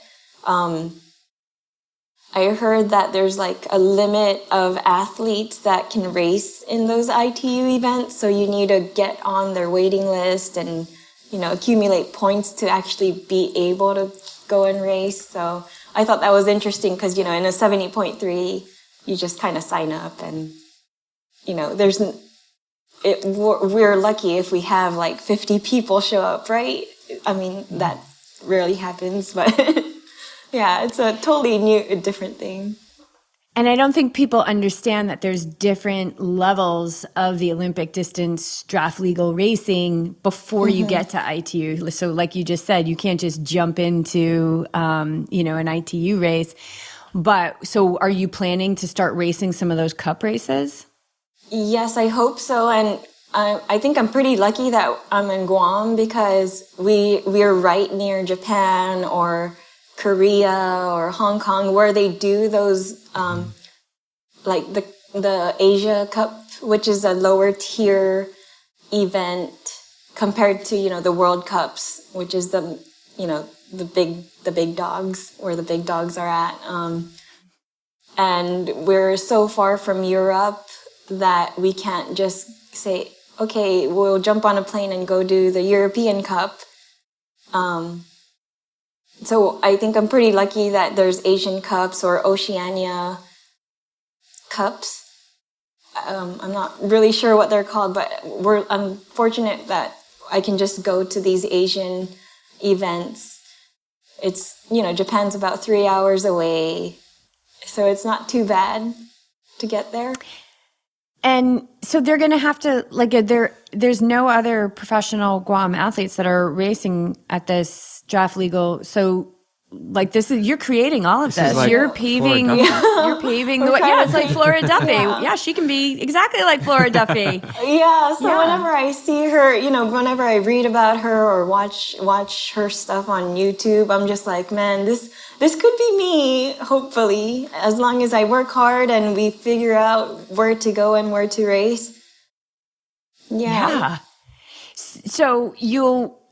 I heard that there's like a limit of athletes that can race in those ITU events, so you need to get on their waiting list and, you know, accumulate points to actually be able to go and race. So I thought that was interesting because, you know, in a 70.3, you just kind of sign up and, you know, we're lucky if we have like 50 people show up, right? I mean, that rarely happens, but yeah, it's a totally different thing. And I don't think people understand that there's different levels of the Olympic distance draft legal racing before you get to ITU. So like you just said, you can't just jump into, an ITU race. But so are you planning to start racing some of those cup races? Yes, I hope so. And I think I'm pretty lucky that I'm in Guam because we're right near Japan or Korea or Hong Kong where they do those like the Asia Cup, which is a lower tier event compared to, the World Cups, which is the big dogs, where the big dogs are at. And we're so far from Europe that we can't just say, okay, we'll jump on a plane and go do the European Cup. So I think I'm pretty lucky that there's Asian Cups or Oceania Cups. I'm not really sure what they're called, but I'm fortunate that I can just go to these Asian events. It's, Japan's about 3 hours away, so it's not too bad to get there. And so they're going to have to, there's no other professional Guam athletes that are racing at this draft legal. So you're creating all of this. You're paving the way. Yeah, it's like Flora Duffy. Yeah, she can be exactly like Flora Duffy. Whenever I see her, whenever I read about her or watch her stuff on YouTube, I'm just like, man, this could be me, hopefully, as long as I work hard and we figure out where to go and where to race. Yeah. So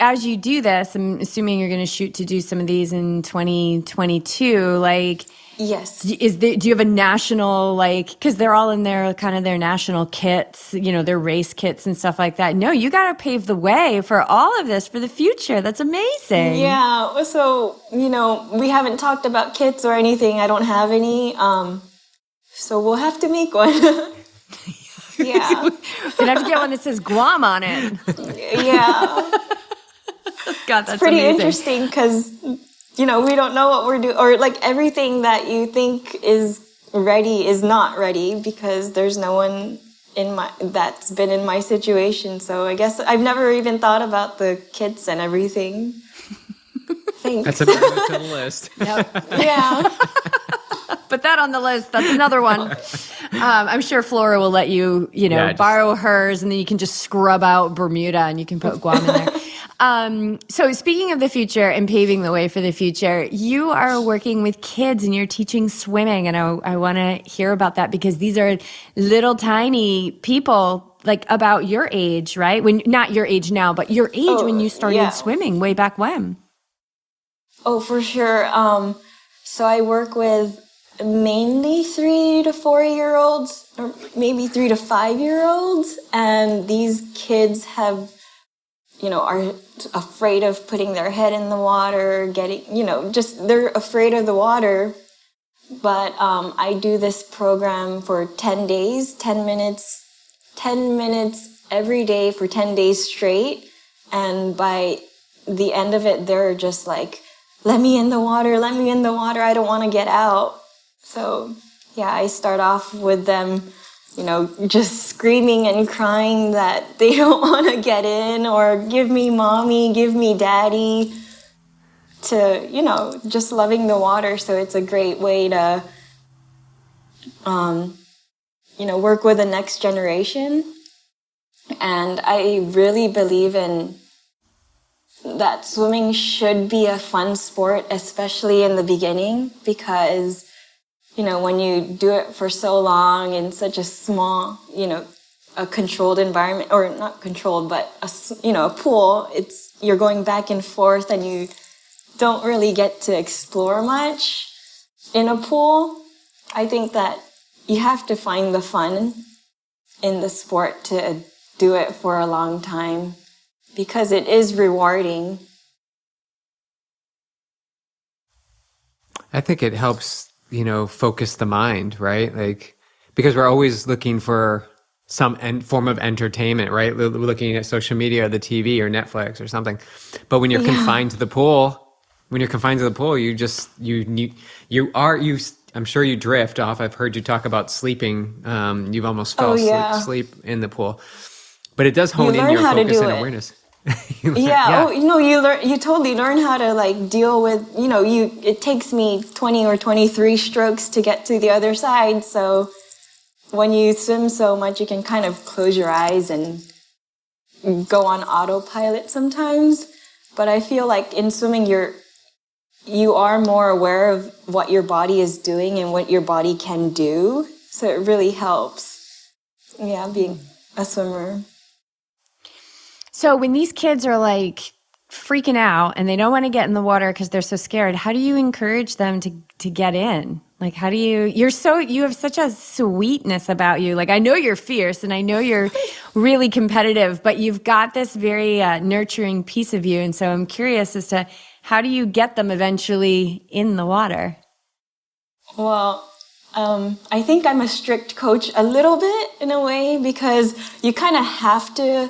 as you do this, I'm assuming you're going to shoot to do some of these in 2022. Yes. Do you have a national, because they're all in their kind of their national kits, their race kits and stuff like that. No, you got to pave the way for all of this for the future. That's amazing. Yeah. So, we haven't talked about kits or anything. I don't have any. So we'll have to make one. Yeah. You're going to have to get one that says Guam on it. Yeah. God, that's it's pretty amazing. Interesting because, we don't know what we're doing. Or everything that you think is ready is not ready because there's no one that's been in my situation. So I guess I've never even thought about the kits and everything. Thanks. That's another to the list. Yep. Yeah. Put that on the list. That's another one. I'm sure Flora will let you, borrow hers, and then you can just scrub out Bermuda and you can put Guam in there. So speaking of the future and paving the way for the future, you are working with kids and you're teaching swimming. And I want to hear about that because these are little tiny people about your age, right? Not your age now, but your age when you started swimming way back when. Oh, for sure. So I work with mainly 3 to 4 year olds, or maybe 3 to 5 year olds, and these kids are afraid of putting their head in the water, they're afraid of the water. But I do this program for 10 days, 10 minutes every day for 10 days straight, and by the end of it, they're just like, let me in the water, I don't want to get out. So, I start off with them, just screaming and crying that they don't want to get in or give me mommy, give me daddy, to, just loving the water. So it's a great way to, work with the next generation. And I really believe in that swimming should be a fun sport, especially in the beginning, because when you do it for so long in such a small, a controlled environment, or not controlled, but a pool, you're going back and forth and you don't really get to explore much in a pool. I think that you have to find the fun in the sport to do it for a long time because it is rewarding. I think it helps, focus the mind, right? Because we're always looking for some form of entertainment, right? We're looking at social media or the TV or Netflix or something. But when you're confined to the pool, I'm sure you drift off. I've heard you talk about sleeping. You've almost fell asleep in the pool. But it does hone in your focus and awareness. You totally learn how to deal with, it takes me 20 or 23 strokes to get to the other side. So when you swim so much, you can kind of close your eyes and go on autopilot sometimes. But I feel like in swimming, you are more aware of what your body is doing and what your body can do. So it really helps, being a swimmer. So when these kids are like freaking out and they don't want to get in the water because they're so scared, how do you encourage them to get in? Like, how do you have such a sweetness about you. Like, I know you're fierce and I know you're really competitive, but you've got this very nurturing piece of you. And so I'm curious as to how do you get them eventually in the water? Well, I think I'm a strict coach a little bit in a way, because you kind of have to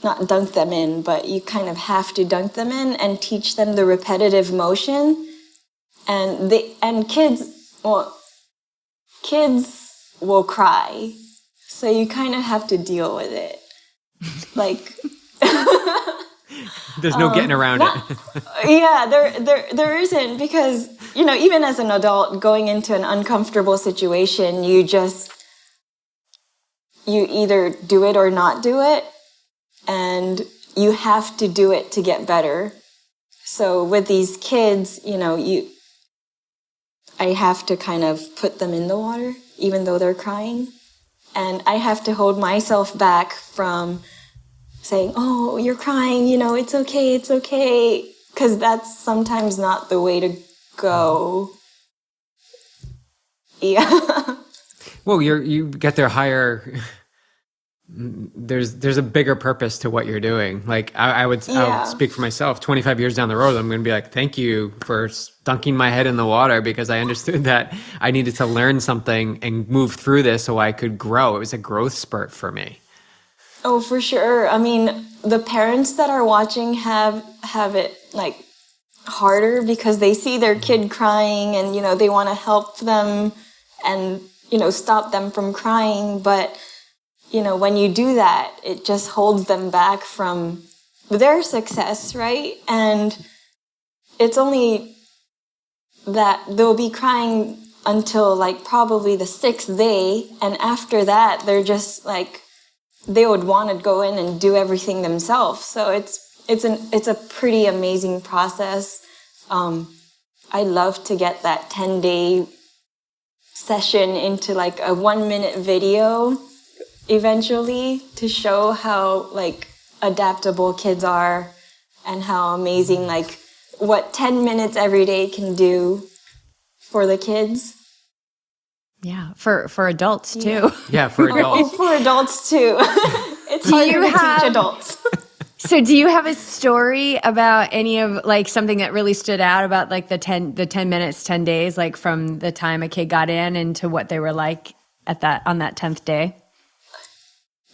not dunk them in, but you kind of have to dunk them in and teach them the repetitive motion. And kids will cry. So you kind of have to deal with it. Like, there's no getting around it. Yeah, there isn't, because, even as an adult going into an uncomfortable situation, you either do it or not do it, and you have to do it to get better. So with these kids, I have to kind of put them in the water, even though they're crying. And I have to hold myself back from saying, oh, you're crying, it's okay. Because that's sometimes not the way to go. Yeah. Well, you get their higher... There's a bigger purpose to what you're doing. Like I would speak for myself. 25 years down the road, I'm going to be like, thank you for dunking my head in the water, because I understood that I needed to learn something and move through this so I could grow. It was a growth spurt for me. Oh, for sure. I mean, the parents that are watching have it like harder, because they see their kid crying and, they want to help them and, stop them from crying. But when you do that, it just holds them back from their success, right? And it's only that they'll be crying until like probably the 6th day. And after that, they're just like, they would want to go in and do everything themselves. So it's a pretty amazing process. I love to get that 10-day session into like a 1-minute video eventually, to show how like adaptable kids are and how amazing like what 10 minutes every day can do for the kids. Yeah, for adults too. Yeah, for adults. For adults too. It's harder to teach adults. So do you have a story about any of like something that really stood out about like the 10 minutes, 10 days, like from the time a kid got in into what they were like on that 10th day?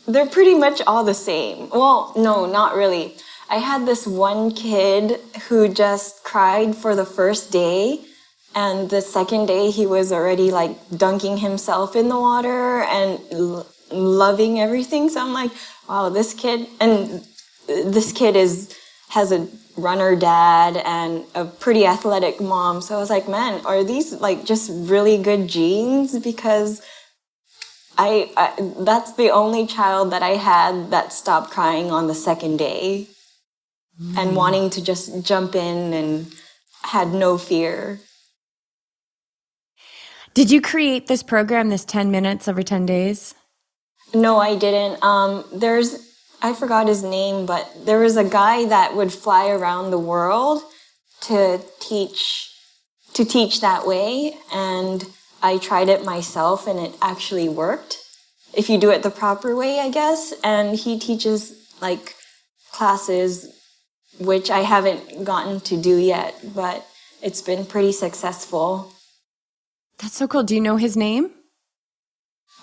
They're pretty much all the same. Well, no, not really. I had this one kid who just cried for the first day, and the second day he was already like dunking himself in the water and loving everything. So I'm like, wow, this kid has a runner dad and a pretty athletic mom. So I was like, man, are these like just really good genes? Because I that's the only child that I had that stopped crying on the second day and wanting to just jump in and had no fear. Did you create this program, this 10 minutes over 10 days? No, I didn't. I forgot his name, but there was a guy that would fly around the world to teach that way, and I tried it myself, and it actually worked. If you do it the proper way, I guess. And he teaches like classes, which I haven't gotten to do yet, but it's been pretty successful. That's so cool. Do you know his name?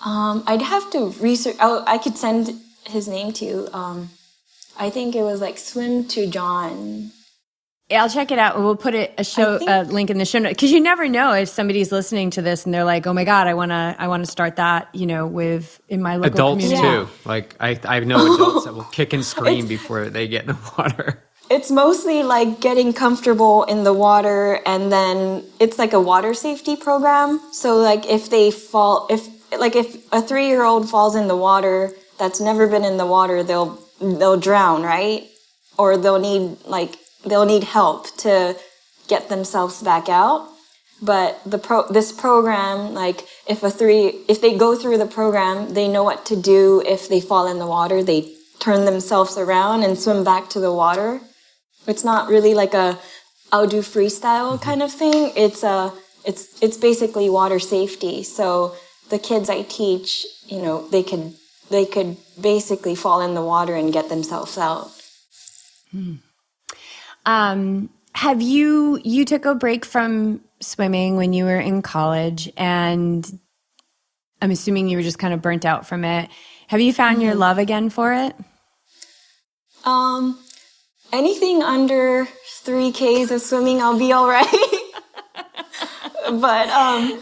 I'd have to research. Oh, I could send his name to you. I think it was like Swim to John. Yeah, I'll check it out. We'll put a link in the show notes, because you never know if somebody's listening to this and they're like, "Oh my God, I want to start that." In my local adults community. too. Like I know adults that will kick and scream before they get in the water. It's mostly like getting comfortable in the water, and then it's like a water safety program. So like if a 3-year-old falls in the water that's never been in the water, they'll they'll drown, right? Or they'll need help to get themselves back out. But this program, like if they go through the program, they know what to do. If they fall in the water, they turn themselves around and swim back to the water. It's not really like I'll do freestyle kind of thing. It's basically water safety. So the kids I teach, they could basically fall in the water and get themselves out. Have you took a break from swimming when you were in college, and I'm assuming you were just kind of burnt out from it. Have you found your love again for it? Anything under 3Ks of swimming, I'll be all right. But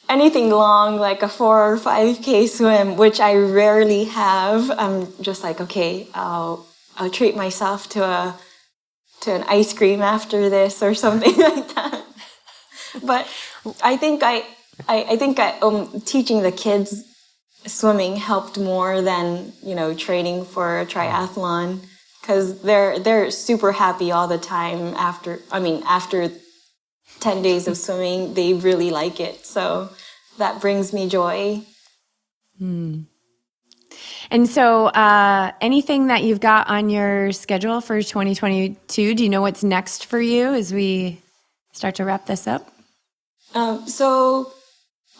anything long, like a 4 or 5K swim, which I rarely have, I'm just like, okay, I'll treat myself to an ice cream after this or something like that. But I think teaching the kids swimming helped more than training for a triathlon, because they're super happy all the time after 10 days of swimming. They really like it, so that brings me joy. And so anything that you've got on your schedule for 2022, do you know what's next for you as we start to wrap this up?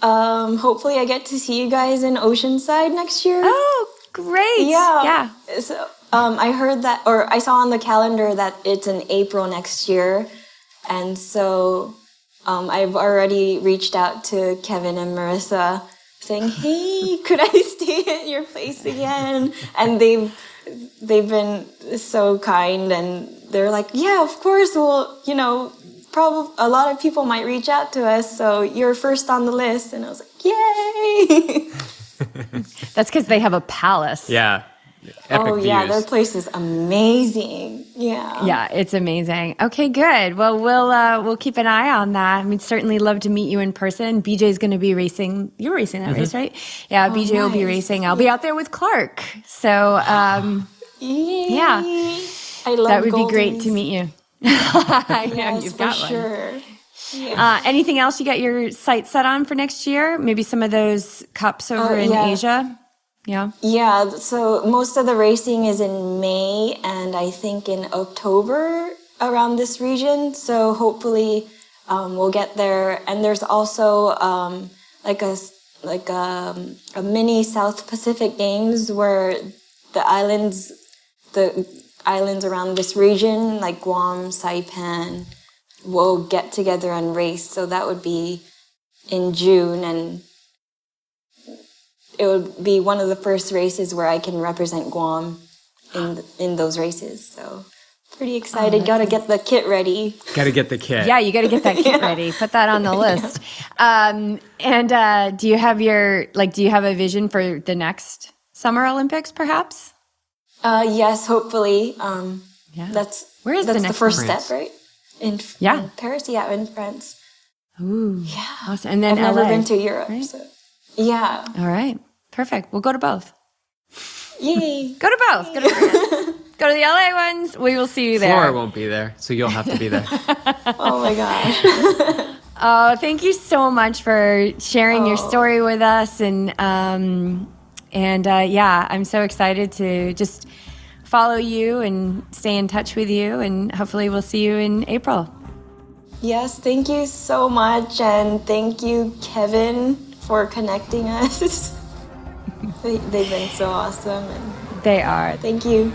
Hopefully I get to see you guys in Oceanside next year. Oh, great. Yeah. So, I heard that, or I saw on the calendar that it's in April next year. And so I've already reached out to Kevin and Marissa saying, hey, could I stay at your place again? And they've been so kind, and they're like, yeah, of course. Well, probably a lot of people might reach out to us, so you're first on the list. And I was like, yay! That's because they have a palace. Yeah. Epic views. Yeah, their place is amazing. Yeah, it's amazing. Okay, good. Well, we'll keep an eye on that. I mean, certainly love to meet you in person. BJ's going to be racing. You're racing that race, right? Yeah, BJ will be racing. I'll be out there with Clark. So, yeah, I love that would Goldens. be great to meet you. I know, Yes, you've for got one. sure. Yeah. Anything else you got your sights set on for next year? Maybe some of those cups over in Asia? Yeah, so most of the racing is in May, and I think in October around this region. So hopefully we'll get there. And there's also like a mini South Pacific Games where the islands around this region, like Guam, Saipan, will get together and race. So that would be in June, and it would be one of the first races where I can represent Guam in those races. So pretty excited. Got to get the kit ready. Got to get the kit. Yeah, you got to get that kit ready. Put that on the list. Do you have do you have a vision for the next Summer Olympics, perhaps? Yes, hopefully. Where is the next first France? step, right? In Paris, in France. Ooh, yeah. Awesome. And then I've never LA, been to Europe, right? so yeah. All right, perfect. We'll go to both. Yay! Go to both. Go to France. Go to the LA ones. We will see you there. Flora won't be there, so you'll have to be there. Oh my gosh. Oh, thank you so much for sharing your story with us, and I'm so excited to just follow you and stay in touch with you, and hopefully we'll see you in April. Yes, thank you so much, and thank you, Kevin, for connecting us. They've been so awesome. And They are. thank you.